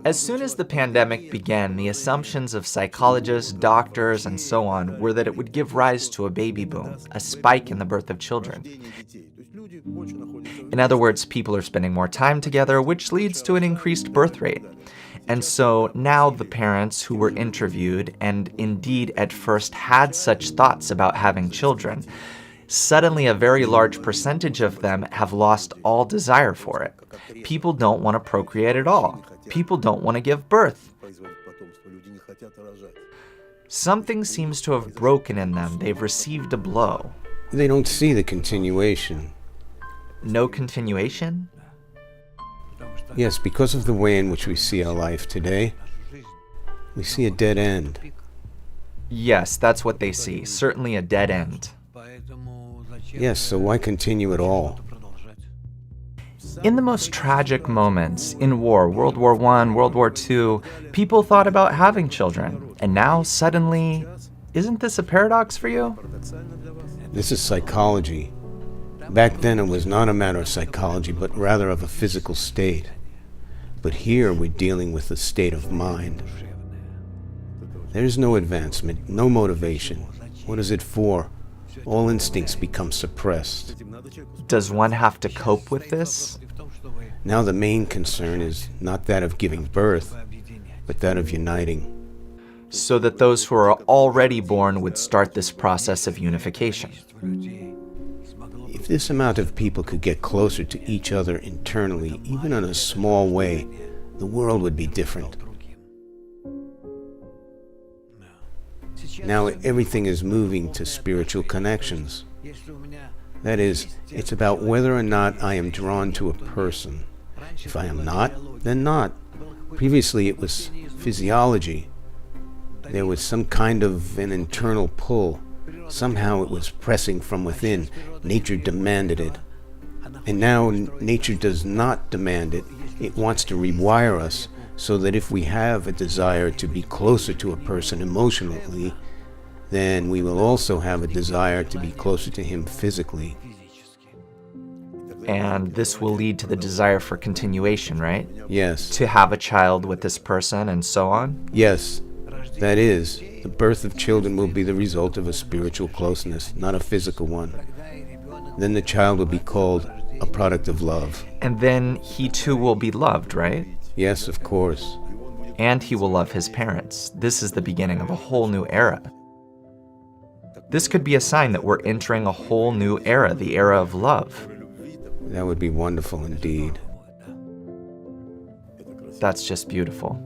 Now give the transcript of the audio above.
As soon as the pandemic began, the assumptions of psychologists, doctors, and so on were that it would give rise to a baby boom, a spike in the birth of children. In other words, people are spending more time together, which leads to an increased birth rate. And so now the parents who were interviewed, and indeed at first had such thoughts about having children, suddenly a very large percentage of them have lost all desire for it. People don't want to procreate at all. People don't want to give birth. Something seems to have broken in them. They've received a blow. They don't see the continuation. No continuation? Yes, because of the way in which we see our life today, we see a dead end. Yes, that's what they see. Certainly a dead end. Yes, so why continue at all? In the most tragic moments, in war, World War I, World War II, people thought about having children. And now, suddenly, isn't this a paradox for you? This is psychology. Back then it was not a matter of psychology, but rather of a physical state. But here we're dealing with a state of mind. There's no advancement, no motivation. What is it for? All instincts become suppressed. Does one have to cope with this? Now the main concern is not that of giving birth, but that of uniting. So that those who are already born would start this process of unification. If this amount of people could get closer to each other internally, even in a small way, the world would be different. Now everything is moving to spiritual connections. That is, it's about whether or not I am drawn to a person. If I am not, then not. Previously it was physiology. There was some kind of an internal pull. Somehow it was pressing from within. Nature demanded it. And now nature does not demand it. It wants to rewire us so that if we have a desire to be closer to a person emotionally, then we will also have a desire to be closer to him physically. And this will lead to the desire for continuation, right? Yes. To have a child with this person and so on? Yes. That is, the birth of children will be the result of a spiritual closeness, not a physical one. Then the child will be called a product of love. And then he too will be loved, right? Yes, of course. And he will love his parents. This is the beginning of a whole new era. This could be a sign that we're entering a whole new era, the era of love. That would be wonderful indeed. That's just beautiful.